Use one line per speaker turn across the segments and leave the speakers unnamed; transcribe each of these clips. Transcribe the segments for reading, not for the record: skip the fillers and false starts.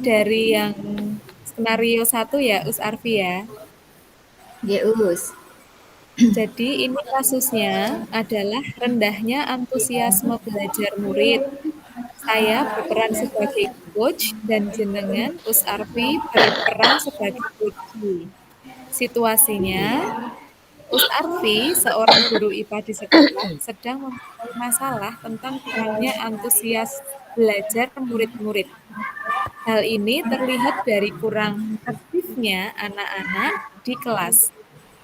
dari yang skenario 1 ya, Us Arfi ya.
Geus.
Jadi ini kasusnya adalah rendahnya antusiasme belajar murid. Saya berperan sebagai coach dan jenengan Us Arfi berperan sebagai coachee. Situasinya, Us Arfi, seorang guru IPA di sekolah, sedang memiliki masalah tentang kurangnya antusias belajar murid-murid. Hal ini terlihat dari kurang aktifnya anak-anak di kelas.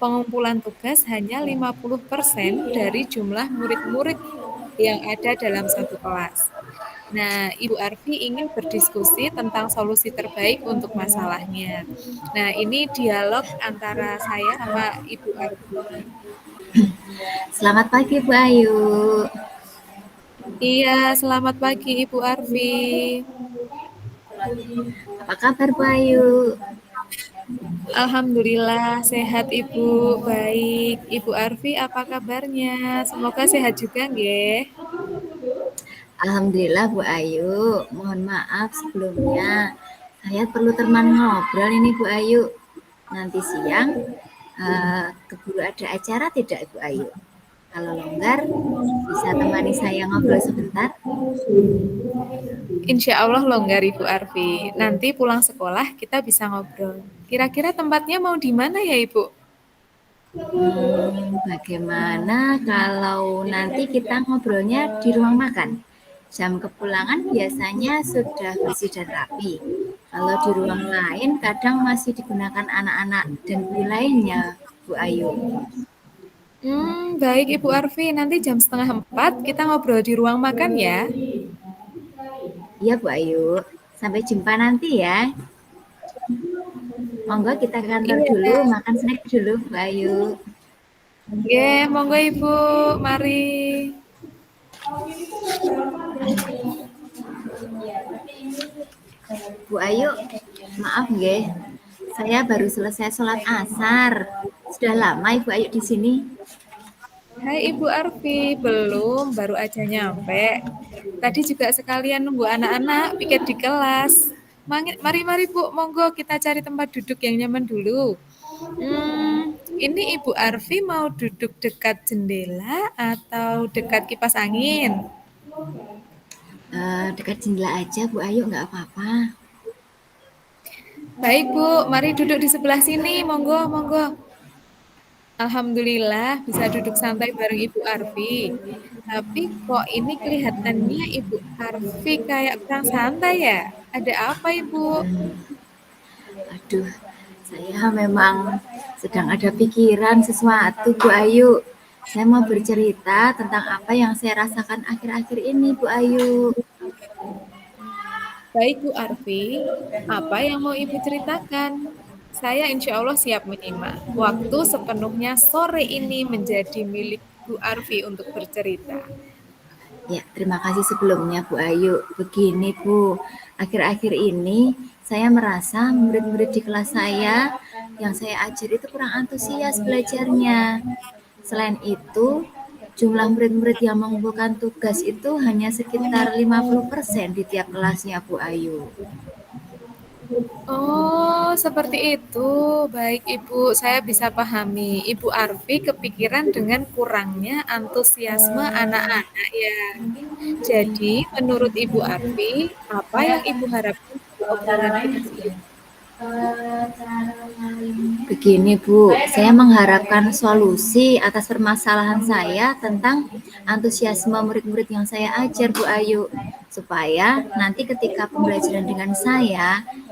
Pengumpulan tugas hanya 50% dari jumlah murid-murid yang ada dalam satu kelas. Nah, Ibu Arfi ingin berdiskusi tentang solusi terbaik untuk masalahnya. Nah, ini dialog antara saya sama Ibu Arfi.
Selamat pagi Bu Ayu.
Iya, selamat pagi Ibu Arfi.
Apa kabar Bu Ayu?
Alhamdulillah sehat Ibu, baik. Ibu Arfi apa kabarnya? Semoga sehat juga nggih.
Alhamdulillah Bu Ayu. Mohon maaf sebelumnya. Saya perlu teman ngobrol ini Bu Ayu. Nanti siang keburu ada acara tidak Bu Ayu? Kalau longgar bisa temani saya ngobrol sebentar.
Insya Allah longgar Ibu Arfi. Nanti pulang sekolah kita bisa ngobrol. Kira-kira tempatnya mau di mana ya Ibu?
Bagaimana kalau nanti kita ngobrolnya di ruang makan? Jam kepulangan biasanya sudah bersih dan rapi. Kalau di ruang lain kadang masih digunakan anak-anak dan guru lainnya, Bu Ayu.
Baik Ibu Arfi. Nanti jam 3:30 kita ngobrol di ruang makan ya.
Iya Bu Ayu, sampai jumpa nanti ya. Monggo kita ke kantor
Iya.
dulu, makan snack dulu Bu Ayu.
Oke, monggo Ibu. Mari.
Bu Ayu, maaf nggih, saya baru selesai sholat asar. Sudah lama Ibu Ayu di sini?
Hai Ibu Arfi, belum, baru aja nyampe. Tadi juga sekalian nunggu anak-anak piket di kelas. Mari Bu, monggo kita cari tempat duduk yang nyaman dulu. Ini Ibu Arfi mau duduk dekat jendela atau dekat kipas angin?
Dekat jendela aja Bu Ayu, nggak apa-apa.
Baik Bu, mari duduk di sebelah sini, monggo, monggo. Alhamdulillah bisa duduk santai bareng Ibu Arfi. Tapi kok ini kelihatannya Ibu Arfi kayak kurang santai ya? Ada apa Ibu?
Aduh, saya memang sedang ada pikiran sesuatu Bu Ayu. Saya mau bercerita tentang apa yang saya rasakan akhir-akhir ini Bu Ayu.
Baik Bu Arfi, apa yang mau Ibu ceritakan? Saya insya Allah siap menyimak. Waktu sepenuhnya sore ini menjadi milik Bu Arfi untuk bercerita.
Ya, terima kasih sebelumnya Bu Ayu. Begini Bu, akhir-akhir ini saya merasa murid-murid di kelas saya yang saya ajar itu kurang antusias belajarnya. Selain itu, jumlah murid-murid yang mengumpulkan tugas itu hanya sekitar 50% di tiap kelasnya Bu Ayu.
Oh, seperti itu. Baik, Ibu. Saya bisa pahami. Ibu Arfi kepikiran dengan kurangnya antusiasme anak-anak ya. Jadi, menurut Ibu Arfi, apa yang Ibu harapkan dari obrolan kita siang?
Begini Bu, saya mengharapkan solusi atas permasalahan saya tentang antusiasme murid-murid yang saya ajar Bu Ayu. Supaya nanti ketika pembelajaran dengan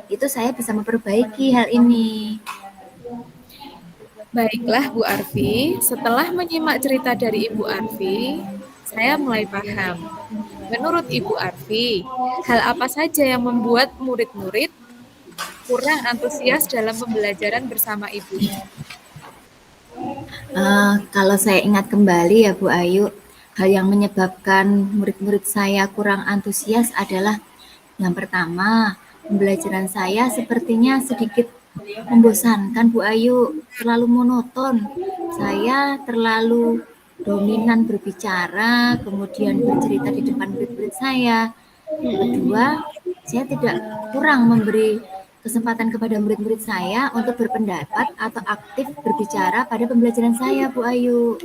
itu saya bisa memperbaiki hal ini.
Baiklah, Bu Arfi. Setelah menyimak cerita dari Ibu Arfi, saya mulai paham. Menurut Ibu Arfi, hal apa saja yang membuat murid-murid kurang antusias dalam pembelajaran bersama ibunya?
Kalau saya ingat kembali ya Bu Ayu, hal yang menyebabkan murid-murid saya kurang antusias adalah yang pertama, pembelajaran saya sepertinya sedikit membosankan Bu Ayu, terlalu monoton. Saya terlalu dominan berbicara, kemudian bercerita di depan murid-murid saya. Kedua, saya tidak kurang memberi kesempatan kepada murid-murid saya untuk berpendapat atau aktif berbicara pada pembelajaran saya, Bu Ayu.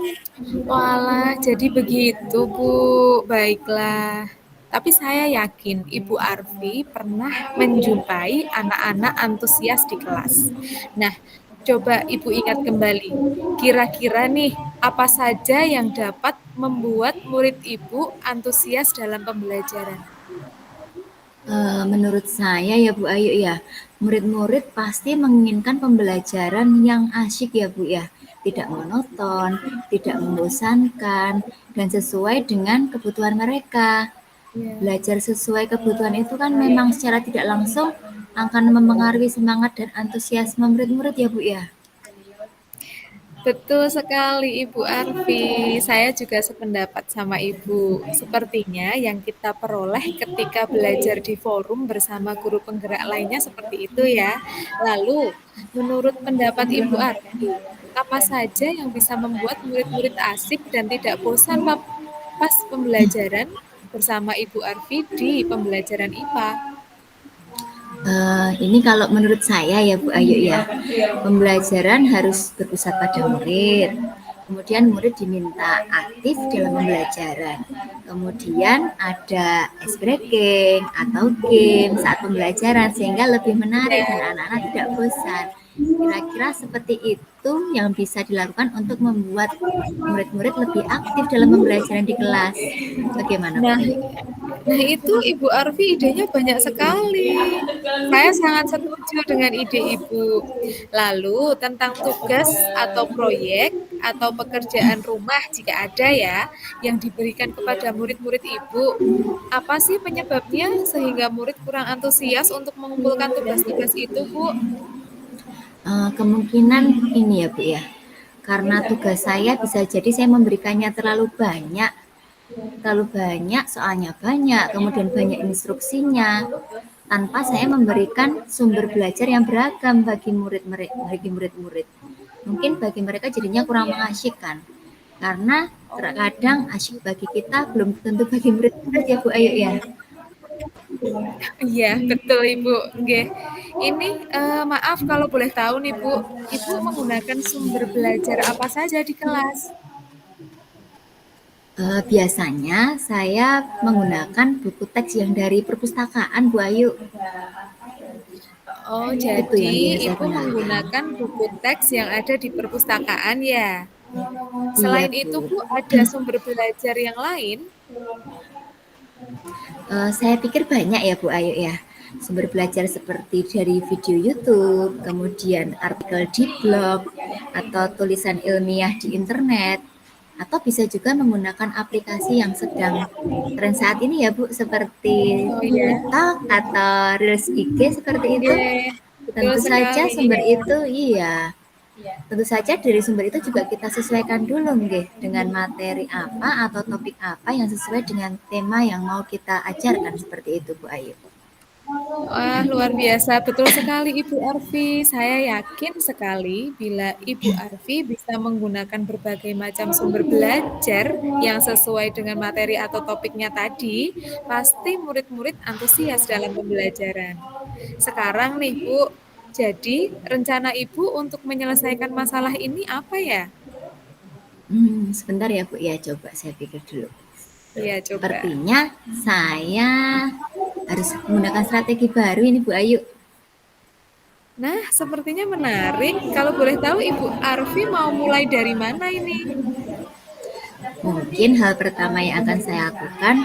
Walah, jadi begitu, Bu. Baiklah. Tapi saya yakin Ibu Arfi pernah menjumpai anak-anak antusias di kelas. Nah, coba Ibu ingat kembali. Kira-kira nih, apa saja yang dapat membuat murid Ibu antusias dalam pembelajaran?
Menurut saya ya Bu Ayu ya, murid-murid pasti menginginkan pembelajaran yang asyik ya Bu ya, tidak monoton, tidak membosankan, dan sesuai dengan kebutuhan mereka.
Ya.
Belajar sesuai kebutuhan itu kan memang secara tidak langsung akan mempengaruhi semangat dan antusiasme murid-murid ya Bu ya.
Betul sekali Ibu Arfi. Saya juga sependapat sama Ibu. Sepertinya yang kita peroleh ketika belajar di forum bersama guru penggerak lainnya seperti itu ya. Lalu, menurut pendapat Ibu Arfi, apa saja yang bisa membuat murid-murid asik dan tidak bosan pas pembelajaran bersama Ibu Arfi di pembelajaran IPA?
Ini kalau menurut saya ya Bu Ayu ya, pembelajaran harus berpusat pada murid. Kemudian murid diminta aktif dalam pembelajaran. Kemudian ada ice breaking atau game saat pembelajaran sehingga lebih menarik dan anak-anak tidak bosan. Kira-kira seperti itu yang bisa dilakukan untuk membuat murid-murid lebih aktif dalam pembelajaran di kelas. Bagaimana Bu
Nah,
Ayu?
Nah, itu Ibu Arfi idenya banyak sekali. Saya sangat setuju dengan ide Ibu. Lalu, tentang tugas atau proyek atau pekerjaan rumah jika ada ya, yang diberikan kepada murid-murid Ibu. Apa sih penyebabnya sehingga murid kurang antusias untuk mengumpulkan tugas-tugas itu, Bu?
Kemungkinan ini ya Bu ya, karena tugas saya bisa jadi saya memberikannya terlalu banyak soalnya banyak, kemudian banyak instruksinya, tanpa saya memberikan sumber belajar yang beragam bagi murid-murid. Mungkin bagi mereka jadinya kurang mengasyikkan, karena terkadang asyik bagi kita belum tentu bagi murid-murid ya Bu Ayu ya.
Iya, betul Ibu. Nggih. Ini maaf kalau boleh tahu nih Bu, Ibu menggunakan sumber belajar apa saja di kelas?
Biasanya saya menggunakan buku teks yang dari perpustakaan Bu Ayu.
Oh,
Itu yang
jadi
biasa saya
Ibu
gunakan.
menggunakan buku teks yang ada di perpustakaan ya?
Iya
Selain itu
Bu.
Bu, ada sumber belajar yang lain?
Saya pikir banyak ya Bu Ayu ya. Sumber belajar seperti dari video YouTube, kemudian artikel di blog, atau tulisan ilmiah di internet, atau bisa juga menggunakan aplikasi yang sedang tren saat ini ya Bu, seperti
Oh ya,
TikTok atau Reels IG seperti itu.
nggih, betul
Tentu saja
sekali.
sumber itu iya. Tentu saja dari sumber itu juga kita sesuaikan dulu nggih, dengan materi apa atau topik apa yang sesuai dengan tema yang mau kita ajarkan seperti itu Bu Ayu.
Wah, luar biasa. Betul sekali Ibu Arfi. Saya yakin sekali bila Ibu Arfi bisa menggunakan berbagai macam sumber belajar yang sesuai dengan materi atau topiknya tadi, pasti murid-murid antusias dalam pembelajaran. Sekarang nih, Bu, jadi rencana Ibu untuk menyelesaikan masalah ini apa ya?
Sebentar ya Bu ya, coba saya pikir dulu.
Iya, coba.
Sepertinya saya harus menggunakan strategi baru ini Bu Ayu.
Nah, sepertinya menarik. Kalau boleh tahu Ibu Arfi mau mulai dari mana ini?
Mungkin hal pertama yang akan saya lakukan,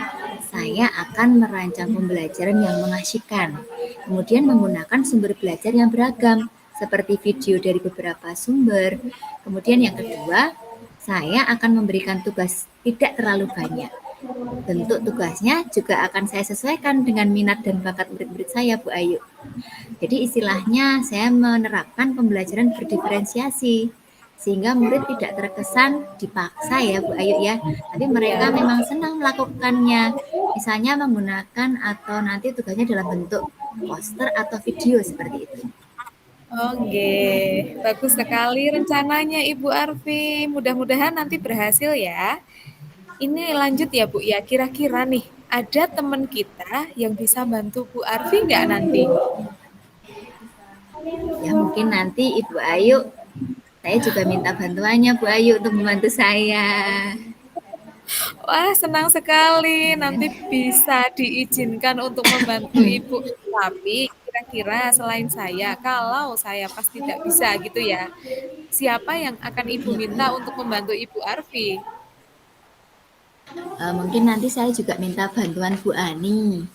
saya akan merancang pembelajaran yang mengasyikkan. Kemudian menggunakan sumber belajar yang beragam, seperti video dari beberapa sumber. Kemudian yang kedua, saya akan memberikan tugas tidak terlalu banyak. Bentuk tugasnya juga akan saya sesuaikan dengan minat dan bakat murid-murid saya, Bu Ayu. Jadi istilahnya saya menerapkan pembelajaran berdiferensiasi sehingga murid tidak terkesan dipaksa ya Bu Ayu ya, tapi mereka
Ya.
memang senang melakukannya. Misalnya menggunakan atau nanti tugasnya dalam bentuk poster atau video seperti itu.
Oke, bagus sekali rencananya Ibu Arfi. Mudah-mudahan nanti berhasil ya. Ini lanjut ya Bu ya, kira-kira nih ada teman kita yang bisa bantu Bu Arfi nggak nanti?
Ya mungkin nanti Ibu Ayu, saya juga minta bantuannya Bu Ayu untuk membantu saya.
Wah, senang sekali. Nanti bisa diizinkan untuk membantu Ibu. Tapi kira-kira selain saya, kalau saya pas tidak bisa gitu ya, siapa yang akan Ibu
Ya,
minta untuk membantu Ibu Arfi?
mungkin nanti saya juga minta bantuan Bu Ani.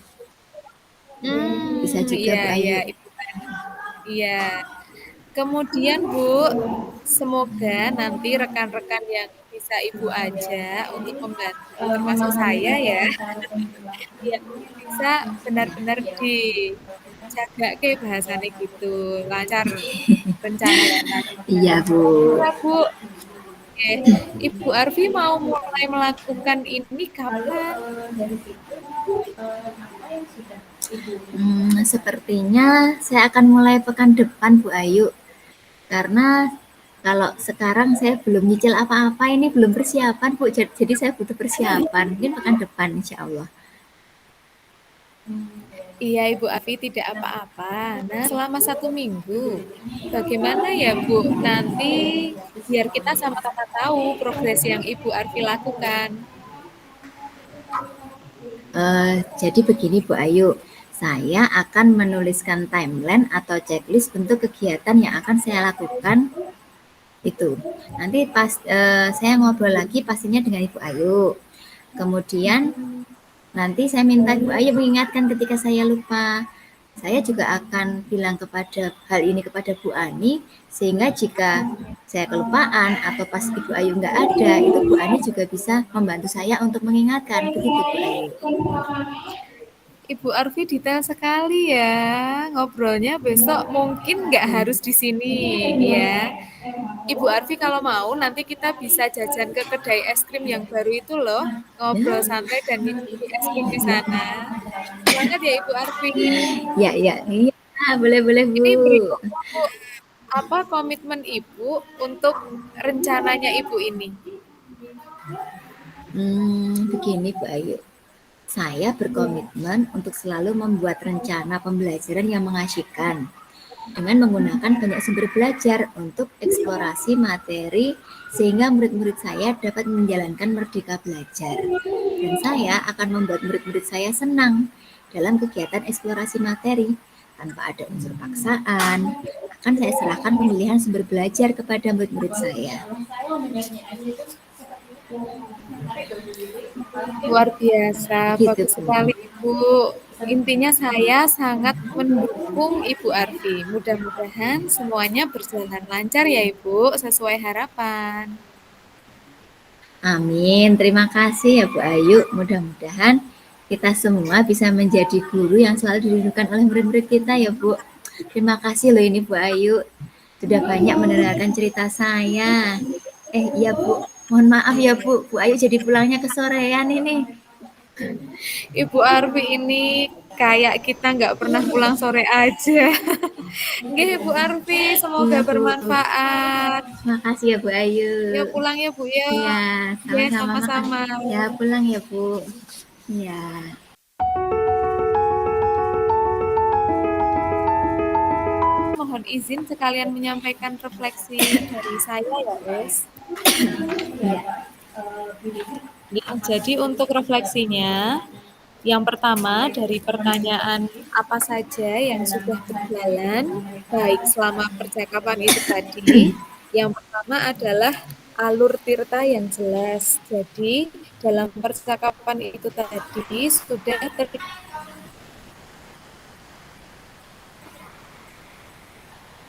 Bisa juga
Iya,
Bu
iya,
Ayu.
Ibu Ani. Iya. Kemudian Bu, semoga nanti rekan-rekan yang bisa Ibu ajak untuk membantu, termasuk saya ya, ya bisa benar-benar dijaga ke bahasanya gitu, lancar rencana kita gitu.
Iya Bu.
Iya Bu, oke. Ibu Arfi mau mulai melakukan ini kapan?
Sepertinya saya akan mulai pekan depan Bu Ayu. Karena kalau sekarang saya belum nyicil apa-apa, ini belum persiapan Bu. Jadi saya butuh persiapan. Mungkin pekan depan insya Allah.
Iya, Ibu Afi tidak apa-apa. Nah, selama 1 minggu, bagaimana ya Bu? Nanti biar kita sama-sama tahu progres yang Ibu Arfi lakukan.
Jadi begini Bu Ayu, saya akan menuliskan timeline atau checklist untuk kegiatan yang akan saya lakukan itu. Nanti pas saya ngobrol lagi pastinya dengan Ibu Ayu. Kemudian nanti saya minta Ibu Ayu mengingatkan ketika saya lupa. Saya juga akan bilang kepada hal ini kepada Bu Ani, sehingga jika saya kelupaan atau pas Ibu Ayu nggak ada, itu Bu Ani juga bisa membantu saya untuk mengingatkan. Begitu Bu Ayu.
Ibu Arfi detail sekali ya. Ngobrolnya besok mungkin nggak harus di sini ya. Ibu Arfi kalau mau nanti kita bisa jajan ke kedai es krim yang baru itu loh. Ngobrol santai dan nyicipi es krim di sana. Semangat ya Ibu Arfi.
Ya, ya, iya, boleh, boleh Bu.
Ini berikutnya Bu, apa komitmen Ibu untuk rencananya Ibu ini?
Begini Bu Ayu. Saya berkomitmen untuk selalu membuat rencana pembelajaran yang mengasyikkan dengan menggunakan banyak sumber belajar untuk eksplorasi materi sehingga murid-murid saya dapat menjalankan merdeka belajar. Dan saya akan membuat murid-murid saya senang dalam kegiatan eksplorasi materi tanpa ada unsur paksaan. Akan saya serahkan pemilihan sumber belajar kepada murid-murid saya.
Luar biasa,
Begitu
bagus
Bu.
sekali Ibu. Intinya saya sangat mendukung Ibu Arfi. Mudah-mudahan semuanya berjalan lancar ya Ibu, sesuai harapan.
Amin. Terima kasih ya Bu Ayu. Mudah-mudahan kita semua bisa menjadi guru yang selalu dirindukan oleh murid-murid kita ya Bu. Terima kasih loh ini Bu Ayu. Sudah banyak mendengarkan cerita saya. Iya Bu. Mohon maaf ya Bu. Bu Ayu jadi pulangnya kesorean ini.
Ibu Arfi ini kayak kita nggak pernah pulang sore aja. Nggih, Ibu Arfi, semoga
Iya Bu.
bermanfaat.
Terima kasih ya Bu Ayu.
Ya pulang ya Bu ya.
Iya,
Ya
sama-sama
sama-sama.
makasih. Ya pulang ya Bu. Iya.
Mohon izin sekalian menyampaikan refleksi dari saya ya, Wes.
Iya.
Ya, jadi untuk refleksinya, yang pertama dari pertanyaan apa saja yang sudah berjalan baik selama percakapan itu tadi. Yang pertama adalah alur Tirta yang jelas. Jadi dalam percakapan itu tadi sudah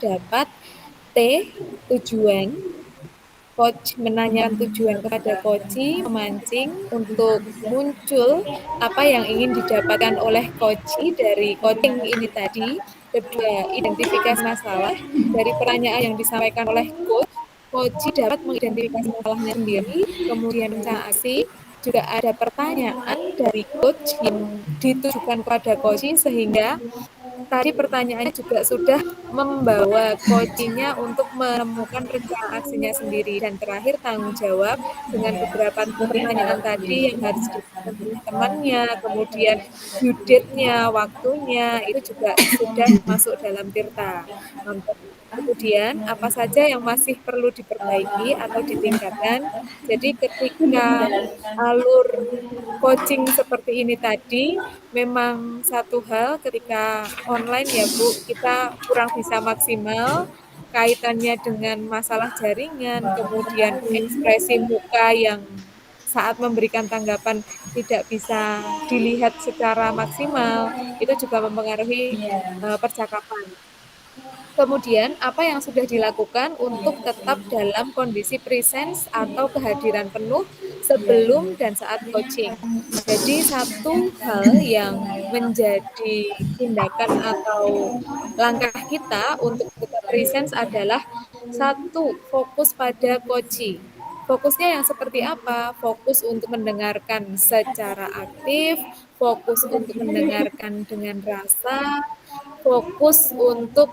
terdapat T tujuan. Coach menanyakan tujuan kepada Koci, memancing untuk muncul apa yang ingin didapatkan oleh Koci dari coaching ini tadi. Kedua, identifikasi masalah dari pertanyaan yang disampaikan oleh Coach. Koci dapat mengidentifikasi masalahnya sendiri, kemudian rencana aksi. Juga ada pertanyaan dari Coach yang ditujukan kepada Koci sehingga tadi pertanyaannya juga sudah membawa coaching-nya untuk menemukan rencana aksinya sendiri. Dan terakhir tanggung jawab dengan beberapa pertanyaan tadi yang harus dilakukan oleh temannya, kemudian due date-nya, waktunya, itu juga sudah masuk dalam Tirta. Kemudian, apa saja yang masih perlu diperbaiki atau ditingkatkan. Jadi ketika alur coaching seperti ini tadi, memang satu hal ketika online ya Bu, kita kurang bisa maksimal, kaitannya dengan masalah jaringan, kemudian ekspresi muka yang saat memberikan tanggapan tidak bisa dilihat secara maksimal, itu juga mempengaruhi percakapan. Kemudian, apa yang sudah dilakukan untuk tetap dalam kondisi presence atau kehadiran penuh sebelum dan saat coaching. Jadi, satu hal yang menjadi tindakan atau langkah kita untuk tetap presence adalah satu, fokus pada coaching. Fokusnya yang seperti apa? Fokus untuk mendengarkan secara aktif, fokus untuk mendengarkan dengan rasa, fokus untuk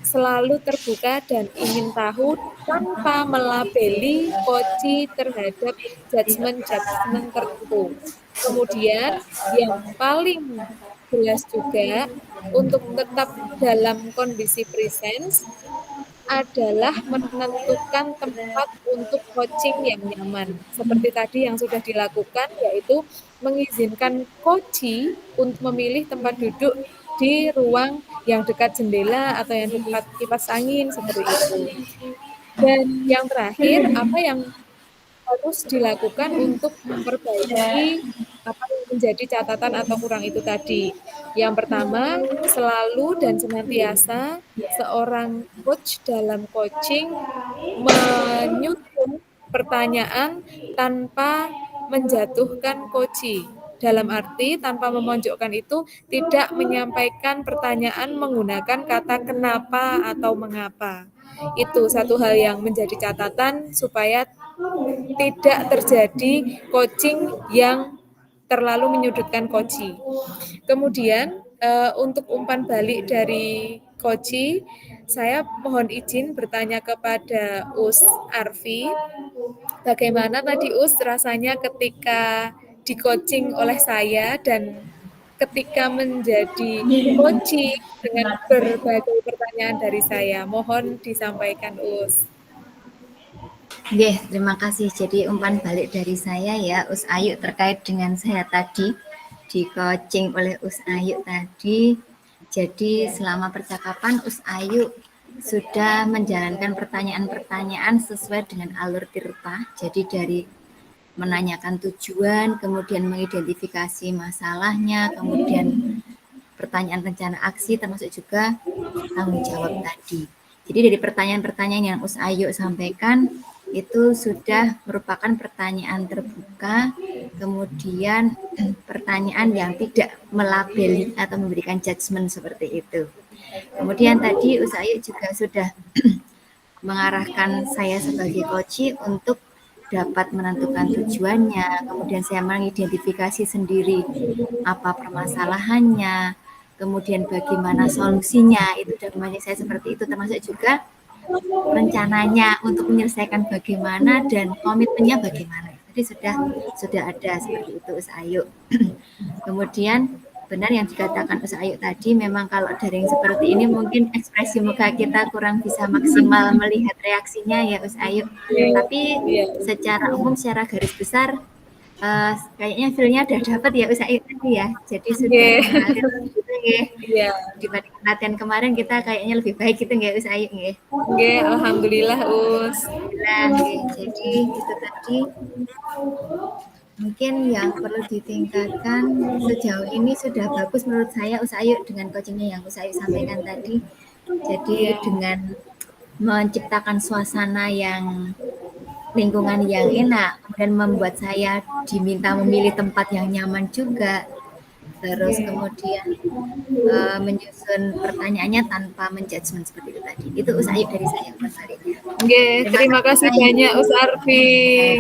selalu terbuka dan ingin tahu tanpa melabeli koci terhadap judgement-judgement tertentu. Kemudian yang paling jelas juga untuk tetap dalam kondisi presence adalah menentukan tempat untuk coaching yang nyaman. Seperti tadi yang sudah dilakukan, yaitu mengizinkan coach untuk memilih tempat duduk di ruang yang dekat jendela atau yang dekat kipas angin, seperti itu. Dan yang terakhir, apa yang harus dilakukan untuk memperbaiki apa yang menjadi catatan atau kurang itu tadi. Yang pertama, selalu dan senantiasa seorang coach dalam coaching menyusun pertanyaan tanpa menjatuhkan coach. Dalam arti tanpa memojokkan itu tidak menyampaikan pertanyaan menggunakan kata kenapa atau mengapa. Itu satu hal yang menjadi catatan supaya tidak terjadi coaching yang terlalu menyudutkan coach. Kemudian untuk umpan balik dari coach, saya mohon izin bertanya kepada Us Arfi, bagaimana tadi Us rasanya ketika di coaching oleh saya dan ketika menjadi coach dengan berbagai pertanyaan dari saya. Mohon disampaikan Us.
Nggih, terima kasih. Jadi umpan balik dari saya ya, Us Ayu terkait dengan saya tadi di coaching oleh Us Ayu tadi. Jadi selama percakapan Us Ayu sudah menjalankan pertanyaan-pertanyaan sesuai dengan alur Tirta. Jadi dari menanyakan tujuan, kemudian mengidentifikasi masalahnya, kemudian pertanyaan rencana aksi, termasuk juga tanggung jawab tadi. Jadi dari pertanyaan-pertanyaan yang Us Ayu sampaikan, itu sudah merupakan pertanyaan terbuka, kemudian pertanyaan yang tidak melabeli atau memberikan judgement seperti itu. Kemudian tadi Us Ayu juga sudah mengarahkan saya sebagai coach untuk dapat menentukan tujuannya, kemudian saya mengidentifikasi sendiri apa permasalahannya, kemudian bagaimana solusinya, itu dalam saya seperti itu, termasuk juga rencananya untuk menyelesaikan bagaimana dan komitmennya bagaimana. Jadi sudah ada seperti itu Us Ayu. Kemudian benar yang dikatakan Us Ayu tadi, memang kalau daring seperti ini mungkin ekspresi muka kita kurang bisa maksimal melihat reaksinya ya Us Ayu. Tapi secara umum, secara garis besar kayaknya feel-nya udah dapat ya Us Ayu tadi ya. Jadi sudah mengalir gitu ya. Dibanding latihan kemarin kita kayaknya lebih baik gitu nggih Us Ayu nggih.
Nggih, alhamdulillah Us.
Alhamdulillah nggih. Jadi itu tadi mungkin yang perlu ditingkatkan. Sejauh ini sudah bagus menurut saya Us Ayu dengan coachingnya yang Us Ayu sampaikan tadi. Jadi dengan menciptakan suasana yang lingkungan yang enak, kemudian membuat saya diminta memilih tempat yang nyaman juga. Terus kemudian menyusun pertanyaannya tanpa menjudgment seperti itu tadi. Itu Us Ayu dari saya sebaliknya.
Nggih, terima kasih banyak Us Arfi.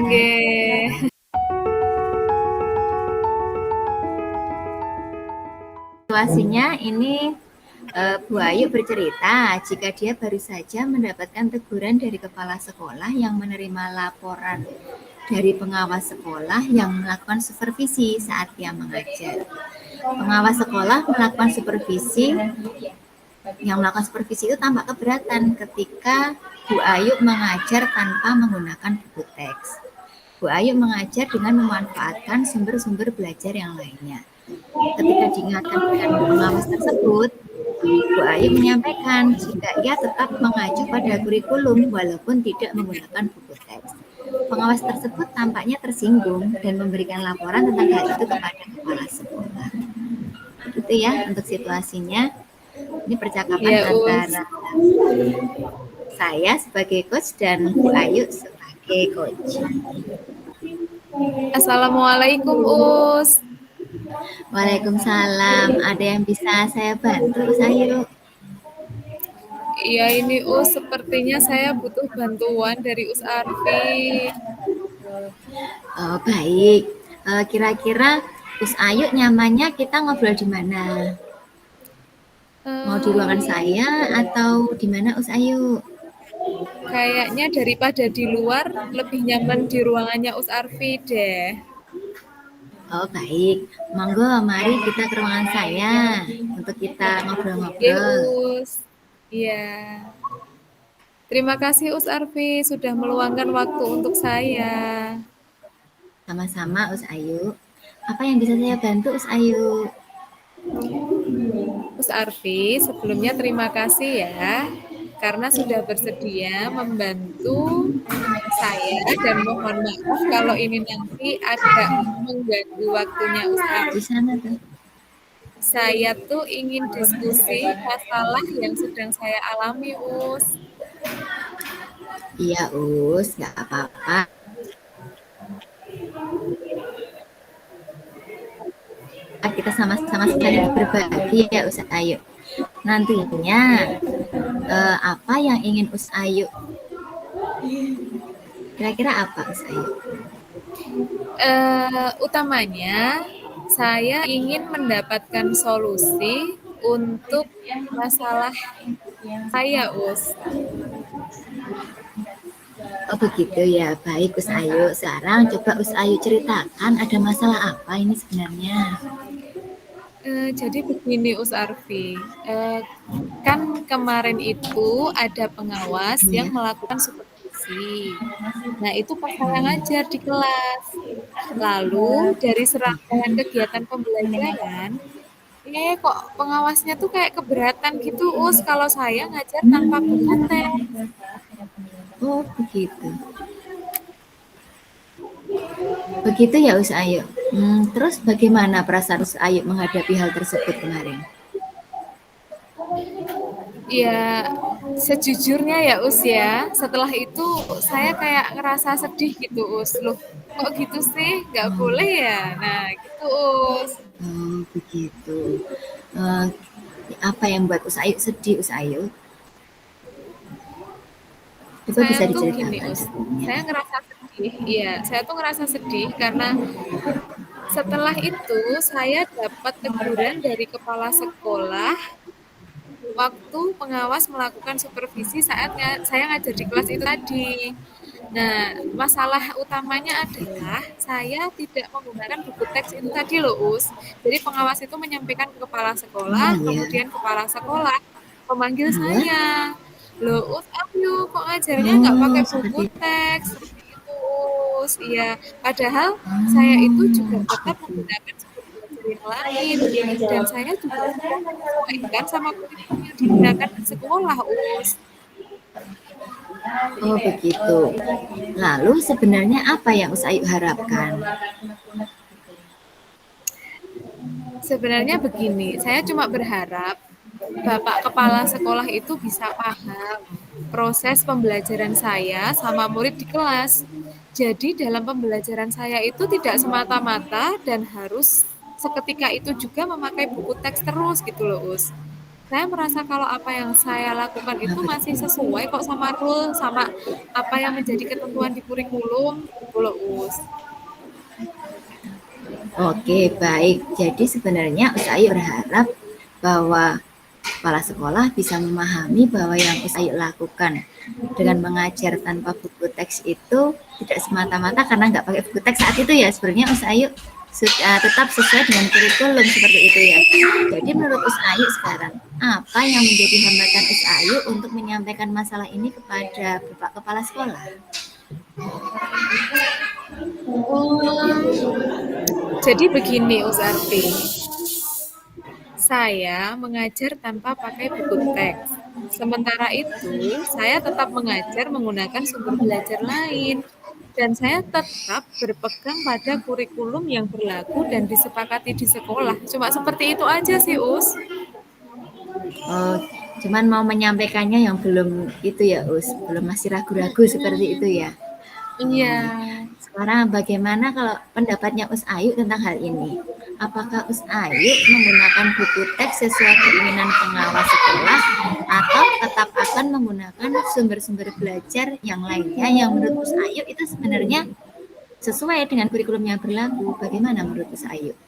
Nggih.
Situasinya ini Bu Ayu bercerita jika dia baru saja mendapatkan teguran dari kepala sekolah yang menerima laporan dari pengawas sekolah yang melakukan supervisi saat dia mengajar. Pengawas sekolah melakukan supervisi itu tampak keberatan ketika Bu Ayu mengajar tanpa menggunakan buku teks. Bu Ayu mengajar dengan memanfaatkan sumber-sumber belajar yang lainnya. Ketika diingatkan dengan pengawas tersebut, Bu Ayu menyampaikan jika ia tetap mengacu pada kurikulum walaupun tidak menggunakan buku teks. Pengawas tersebut tampaknya tersinggung dan memberikan laporan tentang hal itu kepada kepala sekolah. Itu ya untuk situasinya. Ini percakapan
Iya, Us.
antara saya sebagai coach dan Bu Ayu sebagai coach.
Assalamualaikum, Us.
Waalaikumsalam. Ada yang bisa saya bantu, Us Ayu?
Iya ini Us, sepertinya saya butuh bantuan dari Us Arfi.
Oh, baik. Kira-kira Us Ayu nyamannya kita ngobrol di mana? Mau di ruangan
Eh,
saya atau di mana Us Ayu?
Kayaknya daripada di luar, lebih nyaman di ruangannya Us Arfi deh.
Oh, baik. Monggo, mari kita ke ruangan saya untuk kita
Oke,
ngobrol-ngobrol.
Us. Iya. Terima kasih Us Arfi sudah meluangkan waktu untuk saya.
Sama-sama, Us Ayu. Apa yang bisa saya bantu, Us Ayu?
Us Arfi, sebelumnya terima kasih ya karena sudah bersedia membantu saya dan mohon maaf kalau ini nanti agak mengganggu waktunya Us
Di
Arfi.
sana tuh.
Saya tuh ingin diskusi masalah yang sedang saya alami, Us.
Iya, Us, nggak apa-apa. Kita sama-sama saling berbagi ya, Us Ayu. Nantinya, apa yang ingin Us Ayu? Kira-kira apa, Us Ayu?
Utamanya, saya ingin mendapatkan solusi untuk masalah saya, Us.
Oh begitu ya, baik Us Ayu. Sekarang coba Us Ayu ceritakan ada masalah apa ini sebenarnya?
Jadi begini, Us Arfi. Kan kemarin itu ada pengawas yang
Iya.
melakukan supervisi. Nah, itu pas saya ngajar di kelas. Lalu dari serangkaian kegiatan pembelajaran, kok pengawasnya tuh kayak keberatan gitu, Us, kalau saya ngajar tanpa buku teks.
Oh begitu. Begitu ya Us Ayu. Terus bagaimana perasaan Us Ayu menghadapi hal tersebut kemarin?
Ya, sejujurnya ya, Us ya, setelah itu saya kayak ngerasa sedih gitu, Us. Loh, kok gitu sih? Nggak boleh ya? Nah, gitu, Us.
Oh begitu. Eh, Apa yang buat Us Ayu sedih Us Ayu? Coba
Saya
bisa
tuh gini,
diceritakan
Us.
sebelumnya.
Saya ngerasa sedih. Iya, saya tuh ngerasa sedih karena setelah itu saya dapat teguran dari kepala sekolah waktu pengawas melakukan supervisi saat saya ngajar di kelas itu tadi. Nah, masalah utamanya adalah saya tidak menggunakan buku teks itu tadi loh, Us. Jadi pengawas itu menyampaikan ke kepala sekolah,
Oh iya.
kemudian kepala sekolah memanggil
Iya.
saya. Loh, Us, ayo kok ngajarnya nggak pakai
Oh
buku
seperti
teks? Seperti itu, Us. Iya, padahal saya itu juga tetap
seperti
menggunakan sumber belajar yang lain. Dan saya juga sudah menyesuaikan sama kurikulum yang digunakan di sekolah, Us.
Oh begitu. Lalu sebenarnya apa yang Us Ayu harapkan?
Sebenarnya begini, saya cuma berharap Bapak Kepala Sekolah itu bisa paham proses pembelajaran saya sama murid di kelas. Jadi dalam pembelajaran saya itu tidak semata-mata dan harus seketika itu juga memakai buku teks terus gitu loh, Us. Saya merasa kalau apa yang saya lakukan
Ah,
itu masih
betul.
sesuai kok sama rule, sama apa yang menjadi ketentuan di kurikulum, gitu loh, Us.
Oke, baik. Jadi sebenarnya Us Ayu berharap bahwa kepala sekolah bisa memahami bahwa yang Us Ayu lakukan dengan mengajar tanpa buku teks itu tidak semata-mata karena nggak pakai buku teks saat itu ya. Sebenarnya Us Ayu tetap sesuai dengan kurikulum seperti itu ya. Jadi menurut Us Ayu sekarang, apa yang menjadi hambatan Us Ayu untuk menyampaikan masalah ini kepada Bapak Kepala Sekolah?
Jadi begini Usarti, saya mengajar tanpa pakai buku teks. Sementara itu, saya tetap mengajar menggunakan sumber belajar lain. Dan saya tetap berpegang pada kurikulum yang berlaku dan disepakati di sekolah. Cuma seperti itu aja sih, Us.
Oh, cuman mau menyampaikannya yang belum itu ya, Us, belum masih ragu-ragu seperti itu ya.
Iya.
Sekarang bagaimana kalau pendapatnya Us Ayu tentang hal ini? Apakah Us Ayu menggunakan buku teks sesuai keinginan pengawas sekolah atau tetap akan menggunakan sumber-sumber belajar yang lainnya yang menurut Us Ayu itu sebenarnya sesuai dengan kurikulum yang berlaku? Bagaimana menurut Us Ayu?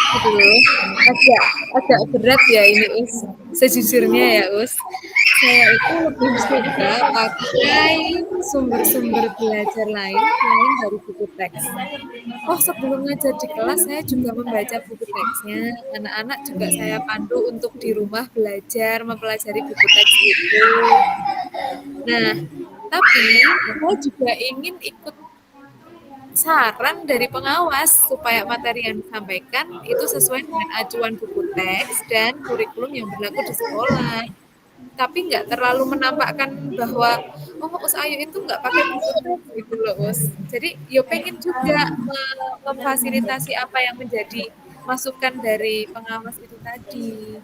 Aduh, agak berat ya ini Us. Sejujurnya ya Us, saya itu lebih suka pakai sumber-sumber belajar lain selain dari buku teks. Oh, sebelum ngajar di kelas saya juga membaca buku teksnya. Anak-anak juga saya pandu untuk di rumah belajar mempelajari buku teks itu. Nah, tapi saya juga ingin ikut saran dari pengawas supaya materi yang disampaikan itu sesuai dengan acuan buku teks dan kurikulum yang berlaku di sekolah. Tapi nggak terlalu menampakkan bahwa oh Us Ayu itu nggak pakai buku teks gitu loh Us. Jadi yo pengen juga memfasilitasi apa yang menjadi masukan dari pengawas itu tadi.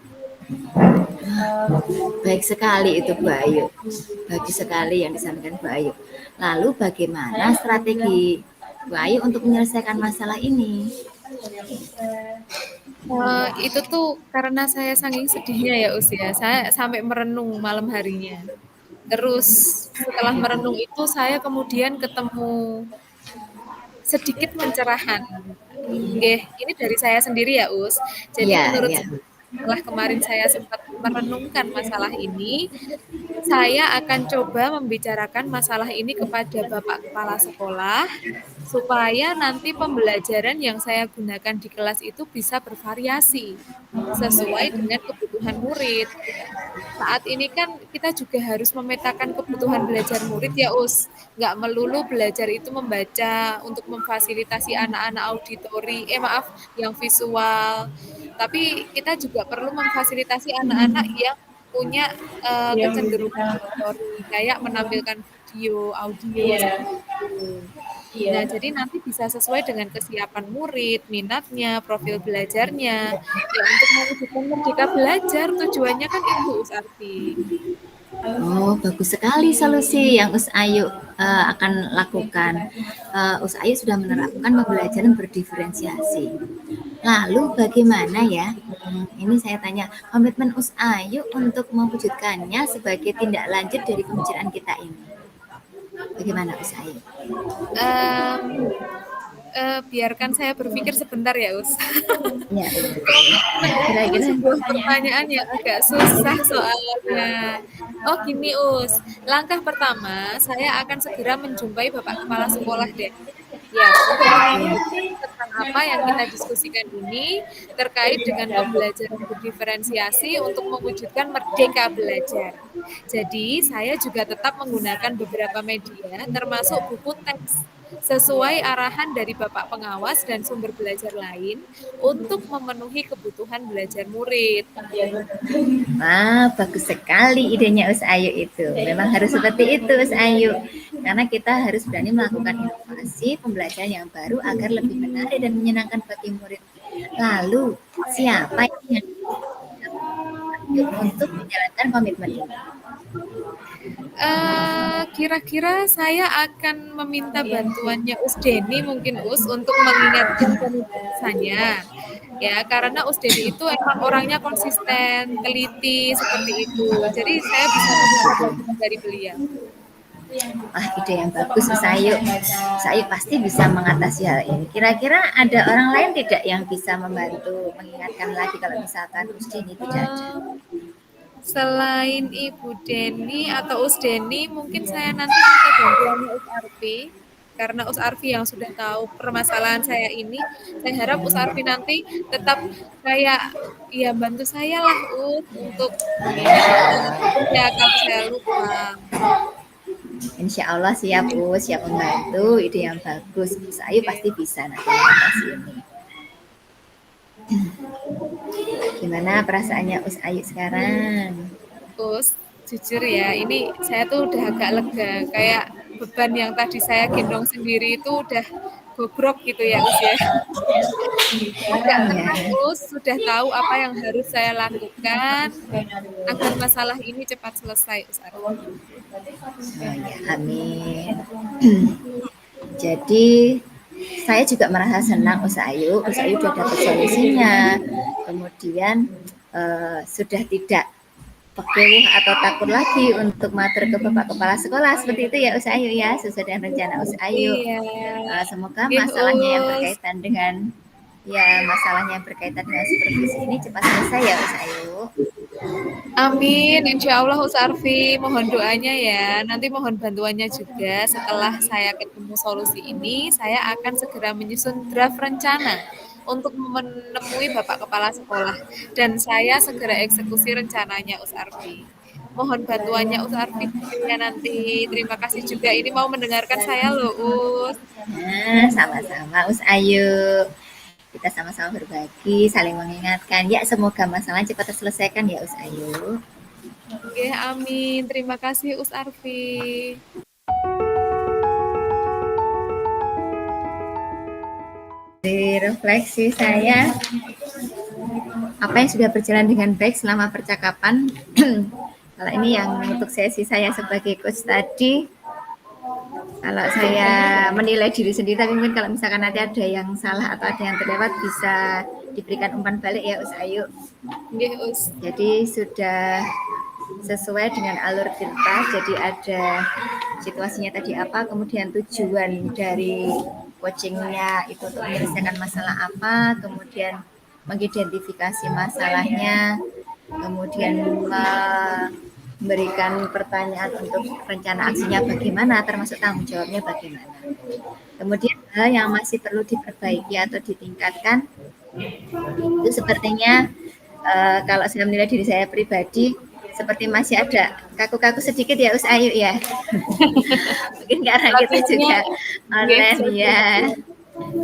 Baik sekali itu Bu Ayu. Bagus sekali yang disampaikan Bu Ayu. Lalu bagaimana strategi Bu Ayu untuk menyelesaikan masalah ini?
Itu tuh karena saya saking sedihnya ya Us ya, saya sampai merenung malam harinya. Terus setelah merenung itu saya kemudian ketemu sedikit pencerahan. Nggih, ini dari saya sendiri ya Us. Jadi
Ya,
menurut
ya.
saya setelah kemarin saya sempat merenungkan masalah ini, saya akan coba membicarakan masalah ini kepada Bapak Kepala Sekolah, supaya nanti pembelajaran yang saya gunakan di kelas itu bisa bervariasi, sesuai dengan kebutuhan murid. Saat ini kan kita juga harus memetakan kebutuhan belajar murid ya Us. Nggak melulu belajar itu membaca untuk memfasilitasi anak-anak auditori, maaf, yang visual. Tapi kita juga perlu memfasilitasi anak-anak yang punya kecenderungan auditori, kayak menampilkan video, audio, seperti itu. Nah, jadi nanti bisa sesuai dengan kesiapan murid, minatnya, profil belajarnya. Ya, untuk mewujudkan merdeka belajar, tujuannya kan itu, Usarti.
Oh, bagus sekali solusi yang Us Ayu akan lakukan. Us Ayu sudah menerapkan pembelajaran berdiferensiasi. Lalu bagaimana ya? Ini saya tanya, komitmen Us Ayu untuk mewujudkannya sebagai tindak lanjut dari pembicaraan kita ini. Bagaimana Us Ayu?
Um, Biarkan saya berpikir sebentar ya, Us.
Ya,
Komitmen itu
kira-kira.
sebuah pertanyaan yang agak susah soalnya. Oh gini Us, langkah pertama saya akan segera menjumpai Bapak Kepala Sekolah deh. Ya, untuk menyampaikan tentang apa yang kita diskusikan ini terkait dengan pembelajaran berdiferensiasi untuk mewujudkan merdeka belajar. Jadi, saya juga tetap menggunakan beberapa media termasuk buku teks sesuai arahan dari Bapak Pengawas dan sumber belajar lain untuk memenuhi kebutuhan belajar murid.
Wah, bagus sekali idenya Us Ayu itu. Memang harus seperti itu Us Ayu. Karena kita harus berani melakukan inovasi pembelajaran yang baru agar lebih menarik dan menyenangkan bagi murid. Lalu, siapa yang untuk menjalankan komitmen ini?
Kira-kira saya akan meminta bantuannya Us Deni mungkin Us untuk mengingatkan penulisannya. Ya, karena Us Deni itu emang orangnya konsisten, teliti seperti itu. Jadi saya bisa meminta bantuan dari beliau.
Wah, ide yang bagus, Usayu. Usayu pasti bisa mengatasi hal ini. Kira-kira ada orang lain tidak yang bisa membantu mengingatkan lagi kalau misalkan Usdi ini tidak ada?
Mmm, Selain Ibu Deni atau Us Deni, mungkin saya nanti minta bantuannya Us Arfi, karena Us Arfi yang sudah tahu permasalahan saya ini. Saya harap Us Arfi nanti tetap kayak, ya bantu saya lah Us, untuk mengingatkan saya kalau saya lupa.
Insya Allah siap, siap membantu. Ide yang bagus. Usayu pasti bisa nanti mengatasi ini. Gimana perasaannya Usayu sekarang?
Us, jujur ya, ini saya tuh udah agak lega, kayak beban yang tadi saya gendong sendiri itu udah bobrok gitu ya Us ya. Agak tenang
Ya,
Us, sudah tahu apa yang harus saya lakukan agar masalah ini cepat selesai Us Arfi.
oh ya, amin. Jadi saya juga merasa senang Usayu sudah dapat solusinya. Kemudian sudah tidak pekeluh atau takut lagi untuk matur ke Bapak Kepala Sekolah seperti itu ya Usayu ya, sesuai dengan rencana Usayu.
Iya,
Semoga
nggih
masalahnya yang
Us.
berkaitan dengan masalahnya yang berkaitan dengan supervisi ini cepat selesai ya Usayu.
Amin, insya Allah Us Arfi, mohon doanya ya. Nanti mohon bantuannya juga setelah saya ketemu solusi ini, saya akan segera menyusun draft rencana untuk menemui Bapak Kepala Sekolah. Dan saya segera eksekusi rencananya Us Arfi. Mohon bantuannya Us Arfi ya nanti. Terima kasih juga ini mau mendengarkan saya loh Us.
Nah, sama-sama Usayu. Kita sama-sama berbagi, saling mengingatkan. Ya, semoga masalah cepat terselesaikan ya Usayu.
Oke, amin. Terima kasih Us Arfi.
Di refleksi saya, apa yang sudah berjalan dengan baik selama percakapan. Kalau ini yang untuk sesi saya sebagai coach tadi, kalau saya menilai diri sendiri, tapi mungkin kalau misalkan nanti ada yang salah atau ada yang terlewat bisa diberikan umpan balik ya Usayu.
Nggih, Us.
Jadi sudah sesuai dengan alur cerita, jadi ada situasinya tadi apa, kemudian tujuan dari coachingnya itu untuk menyelesaikan masalah apa, kemudian mengidentifikasi masalahnya, kemudian memberikan pertanyaan untuk rencana aksinya bagaimana, termasuk tanggung jawabnya bagaimana. Kemudian hal yang masih perlu diperbaiki atau ditingkatkan, itu sepertinya kalau saya menilai diri saya pribadi, seperti masih ada kaku-kaku sedikit ya Ayu ya. Mungkin karena kita juga online ya.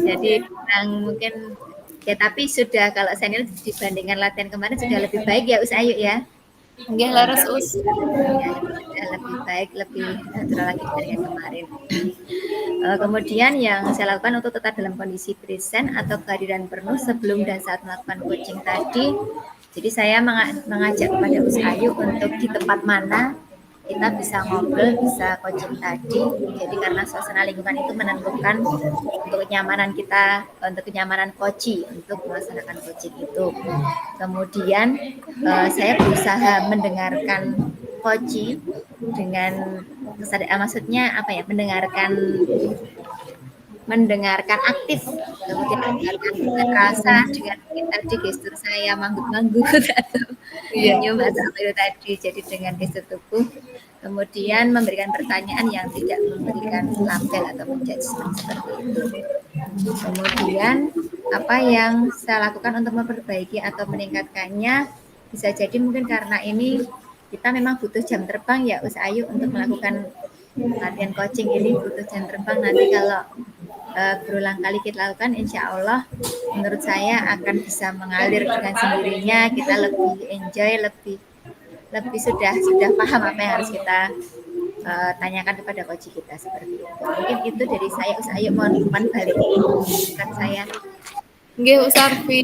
Jadi mungkin ya, tapi sudah kalau saya nilai dibandingkan latihan kemarin sudah lebih baik ya Ayu ya.
Nggih, leres Us.
Ya, sudah lebih baik, lebih natural lagi dibandingkan kemarin. Kemudian yang saya lakukan untuk tetap dalam kondisi present atau kehadiran penuh sebelum dan saat melakukan coaching tadi. Jadi saya mengajak kepada Ayu untuk di tempat mana kita bisa ngobrol, bisa coaching tadi. Jadi karena suasana lingkungan itu menentukan untuk kenyamanan kita, untuk kenyamanan coaching untuk melaksanakan coaching itu. Kemudian saya berusaha mendengarkan coaching dengan maksudnya apa ya, mendengarkan aktif, kemudian mendengarkan dengan rasa, dengan mungkin tadi gestur saya manggut-manggut atau senyum atau apa itu tadi, jadi dengan gestur tubuh, kemudian memberikan pertanyaan yang tidak memberikan label atau menjudgment seperti itu. Kemudian apa yang saya lakukan untuk memperbaiki atau meningkatkannya, bisa jadi mungkin karena ini kita memang butuh jam terbang ya Ayu untuk melakukan latihan coaching ini, butuh jam terbang. Nanti kalau berulang kali kita lakukan, insya Allah menurut saya akan bisa mengalir dengan sendirinya, kita lebih enjoy, lebih sudah paham apa yang harus kita tanyakan kepada coach kita seperti itu. Mungkin itu dari saya Ayu, mohon umpan balik kan saya.
Nggih, Usarfi.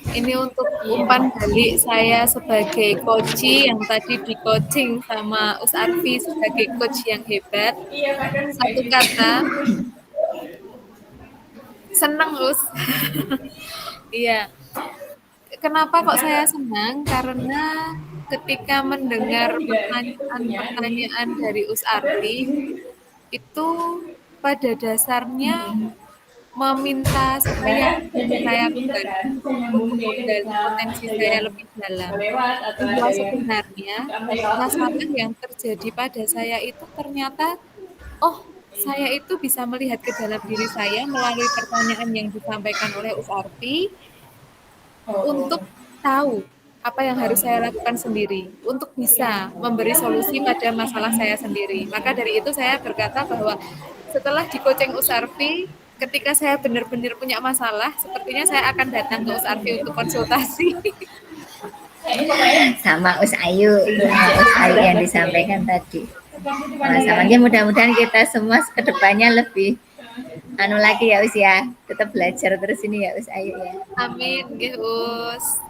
Ini untuk umpan balik saya sebagai coach yang tadi di coaching sama Us Arfi sebagai coach yang hebat. Satu kata, seneng Us. Iya. Kenapa kok saya senang? Karena ketika mendengar pertanyaan-pertanyaan dari Arfi, itu pada dasarnya meminta saya membantu untuk menggali potensi saya lebih dalam. Bahwa sebenarnya masalah yang terjadi pada saya itu ternyata, oh, saya itu bisa melihat ke dalam diri saya melalui pertanyaan yang disampaikan oleh Arfi untuk tahu apa yang harus saya lakukan sendiri untuk bisa memberi solusi pada masalah saya sendiri. Maka dari itu saya berkata bahwa setelah di coaching Arfi, ketika saya benar-benar punya masalah, sepertinya saya akan datang ke Arfi untuk konsultasi.
Sama Us Ayu yang disampaikan tadi. Sama-sama, mudah-mudahan kita semua kedepannya lebih lagi ya Us ya, tetap belajar terus ini ya Us Ayu ya.
Amin, nggih Us.